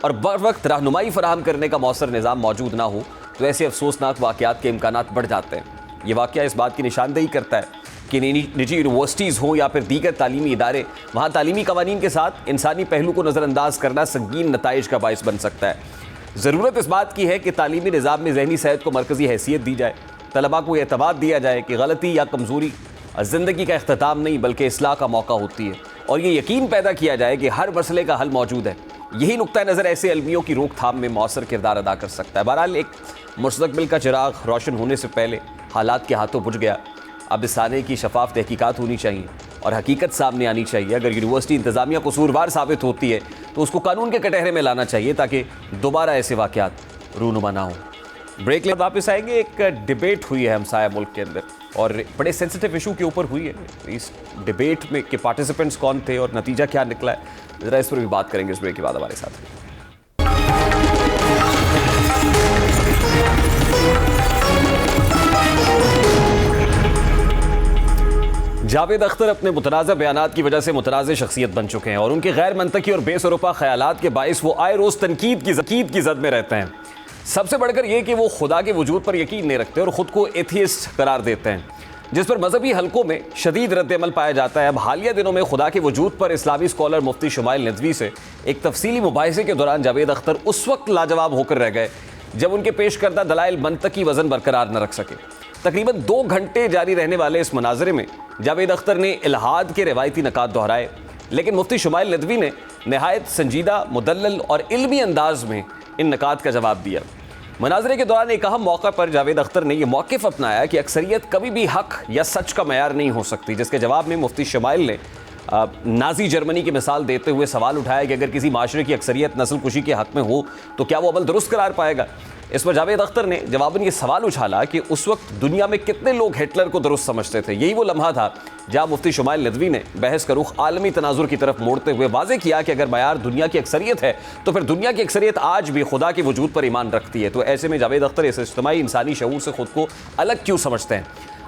और बर वक्त रहनुमाई फराहम करने का मौसर निज़ाम मौजूद ना हो तो ऐसे अफसोसनाक वाक़यात के इम्कानात बढ़ जाते हैं। ये वाक़या इस बात की निशानदेही करता है कि निजी यूनिवर्सिटीज़ हों या फिर दीगर तालीमी इदारे, वहाँ तालीमी कवानीन के साथ इंसानी पहलू को नज़रअंदाज करना संगीन नताइज का बाइस बन सकता है। ज़रूरत इस बात की है कि तालीमी निज़ाम में ज़हनी सेहत को मरकज़ी हैसियत दी जाए, तलबा को एतमाद दिया जाए कि गलती या कमज़ोरी ज़िंदगी का इख्तिताम नहीं बल्कि इस्लाह का मौका होती है, और ये यकीन पैदा किया जाए कि हर मसले का हल मौजूद है। यही नुक्ता नज़र ऐसे अलमियों की रोकथाम में मौसर किरदार अदा कर सकता है। बहरहाल एक मुस्तक़बिल का चिराग रोशन होने से पहले हालात के हाथों बुझ गया। अब इस आने की शफाफ तहकीकात होनी चाहिए और हकीकत सामने आनी चाहिए। अगर यूनिवर्सिटी इंतज़ामिया कसूरवार साबित होती है तो उसको कानून के कटहरे में लाना चाहिए ताकि दोबारा ऐसे वाक़यात रूनुमा ना हो। ब्रेक ले वापस आएंगे। एक डिबेट हुई है हमसाया मुल्क के अंदर और बड़े सेंसिटिव इशू के ऊपर हुई है। इस डिबेट में के पार्टिसिपेंट्स कौन थे और नतीजा क्या निकला है, ज़रा इस पर भी बात करेंगे इस ब्रेक के बाद हमारे साथ। जावेद अख्तर अपने मुतनाज़ा बयानात की वजह से मुतनाज़ शख्सियत बन चुके हैं और उनके गैर मंतकी और बेसरुपा ख्यालात के बाइस वो आए रोज़ तनकीद की जद में रहते हैं। सबसे बढ़कर यह कि वो खुदा के वजूद पर यकीन नहीं रखते और ख़ुद को एथियस्ट करार देते हैं, जिस पर मजहबी हलकों में शदीद रद्द-ए-अमल पाया जाता है। अब हालिया दिनों में खुदा के वजूद पर इस्लामी स्कॉलर मुफ्ती शुमाइल नदवी से एक तफसीली मुबाहिसे के दौरान जावेद अख्तर उस वक्त लाजवाब होकर रह गए जब उनके पेश करदा दलाइल मंतकी वजन बरकरार न रख सके। तकरीबन 2 घंटे जारी रहने वाले इस मुनाजरे में जावेद अख्तर ने इल्हाद के रिवायती नकात दोहराए, लेकिन मुफ्ती शुमाइल नदवी ने नहायत संजीदा, मुदल्लल और इल्मी अंदाज में इन नकात का जवाब दिया। मुनाजरे के दौरान एक अहम मौका पर जावेद अख्तर ने यह मौक़िफ़ अपनाया कि अक्सरियत कभी भी हक या सच का मयार नहीं हो सकती, जिसके जवाब में मुफ्ती शुमाइल ने नाजी जर्मनी की मिसाल देते हुए सवाल उठाया कि अगर किसी माशरे की अक्सरियत नस्ल कुशी के हक में हो तो क्या वो अमल दुरुस्त करार पाएगा। इस पर जावेद अख्तर ने जवाबन ये सवाल उछाला कि उस वक्त दुनिया में कितने लोग हिटलर को दुरुस्त समझते थे। यही वो लम्हा था जहाँ मुफ्ती शुमाइल नदवी ने बहस का रुख आलमी तनाजुर की तरफ मोड़ते हुए वाज़े किया कि अगर मयार दुनिया की अक्सरियत है तो फिर दुनिया की अक्सरियत आज भी खुदा के वजूद पर ईमान रखती है। तो ऐसे में जावेद अख्तर इस इज्तिमाई इंसानी शऊर से खुद को अलग क्यों समझते हैं।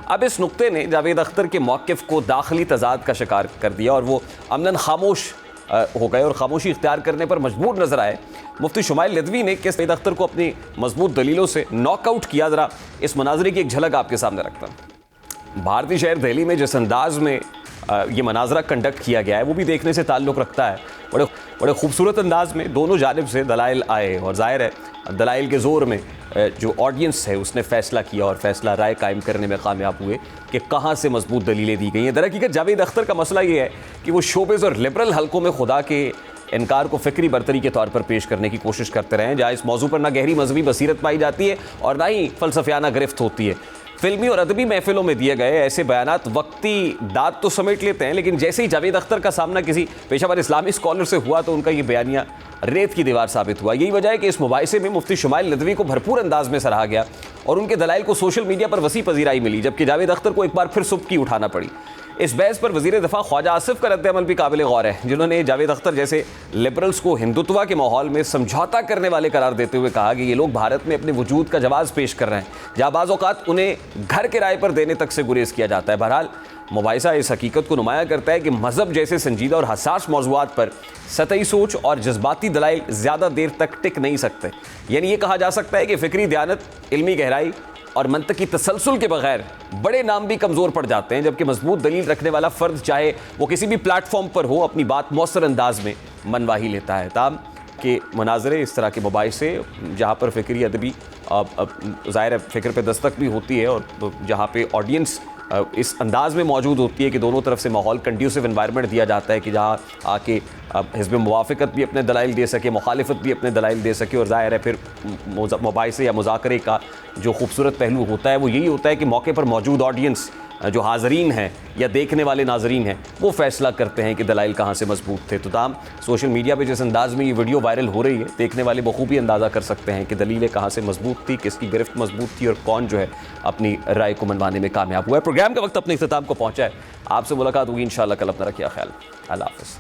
अब इस नुक्ते ने जावेद अख्तर के मौक़िफ़ को दाखिली तज़ाद का शिकार कर दिया और वो अमनन खामोश हो गए और खामोशी इख्तियार करने पर मजबूर नजर आए। मुफ्ती शुमाइल नदवी ने किस जावेद अख्तर को अपनी मजबूत दलीलों से नॉकआउट किया, ज़रा इस मनाजरे की एक झलक आपके सामने रखता हूँ। भारतीय शहर दिल्ली में जिस अंदाज में ये मनाजरा कंडक्ट किया गया है वो भी देखने से ताल्लुक़ रखता है। बड़े खूबसूरत अंदाज में दोनों जानिब से दलाइल आए और ज़ाहिर है दलाइल के ज़ोर में जो ऑडियंस है उसने फ़ैसला किया और फ़ैसला राय कायम करने में कामयाब हुए कि कहाँ से मजबूत दलीलें दी गई हैं। दरहकीकत जावेद अख्तर का मसला ये है कि वो शोबिज़ और लिबरल हलकों में खुदा के इनकार को फ़िक्री बरतरी के तौर पर पेश करने की कोशिश करते रहे, जहाँ इस मौजू पर ना गहरी मजहबी बसीरत पाई जाती है और ना ही फ़लसफ़ियाना गिरफ्त होती है। फिल्मी और अदबी महफिलों में दिए गए ऐसे बयानात वक्ती दाद तो समेट लेते हैं, लेकिन जैसे ही जावेद अख्तर का सामना किसी पेशावर इस्लामी स्कॉलर से हुआ तो उनका ये बयानिया रेत की दीवार साबित हुआ। यही वजह है कि इस मुबाहिसे में मुफ्ती शुमाइल नदवी को भरपूर अंदाज में सराहा गया और उनके दलाइल को सोशल मीडिया पर वसी पजीराई मिली, जबकि जावेद अख्तर को एक बार फिर सुबकी उठाना पड़ी। इस बहस पर वज़ीर दिफा ख्वाजा आसिफ का रद्द-ए-अमल भी काबिल गौर है, जिन्होंने जावेद अख्तर जैसे लिबरल्स को हिंदुत्वा के माहौल में समझौता करने वाले करार देते हुए कहा कि ये लोग भारत में अपने वजूद का जवाज़ पेश कर रहे हैं, जहाँ बाज़ औक़ात उन्हें घर किराए पर देने तक से गुरेज किया जाता है। बहरहाल मुबाहिसा इस हकीकत को नुमाया करता है कि मज़हब जैसे संजीदा और हसास मौज़ूआत पर सतही सोच और जज्बाती दलाइल ज़्यादा देर तक टिक नहीं सकते। यानी ये कहा जा सकता है कि फ़िक्री दयानत, इल्मी गहराई और मंतकी तसलसल के बगैर बड़े नाम भी कमज़ोर पड़ जाते हैं, जबकि मजबूत दलील रखने वाला फ़र्द चाहे वो किसी भी प्लेटफॉर्म पर हो अपनी बात मौसर अंदाज में मनवा ही लेता है। ताम के मुनाजरे इस तरह के मुबाहिसे जहाँ पर फ़िक्री अदबी ज़ाहिर फ़िक्र पे दस्तक भी होती है और जहाँ पे ऑडियंस इस अंदाज में मौजूद होती है कि दोनों तरफ से माहौल कंड्यूसिव एनवायरनमेंट दिया जाता है कि जहाँ आके हिज़्ब मुवाफ़क़त भी अपने दलाइल दे सके, मुखालिफत भी अपने दलाइल दे सके। और ज़ाहिर है फिर मुबाहिसे या मुज़ाकरे का जो खूबसूरत पहलू होता है वो यही होता है कि मौके पर मौजूद ऑडियंस जो हाज़रीन हैं या देखने वाले नाजरीन हैं वो फ़ैसला करते हैं कि दलाइल कहाँ से मजबूत थे। तो ताम सोशल मीडिया पे जिस अंदाज़ में ये वीडियो वायरल हो रही है, देखने वाले बखूबी अंदाज़ा कर सकते हैं कि दलीलें कहाँ से मजबूत थी, किसकी गिरफ्त मजबूत थी और कौन जो है अपनी राय को मनवाने में कामयाब हुआ है। प्रोग्राम का वक्त अपने इख्तिताम को पहुँचा है। आपसे मुलाकात होगी इंशाअल्लाह कल। अपना रखिए ख्याल। अल्लाह हाफ़िज़।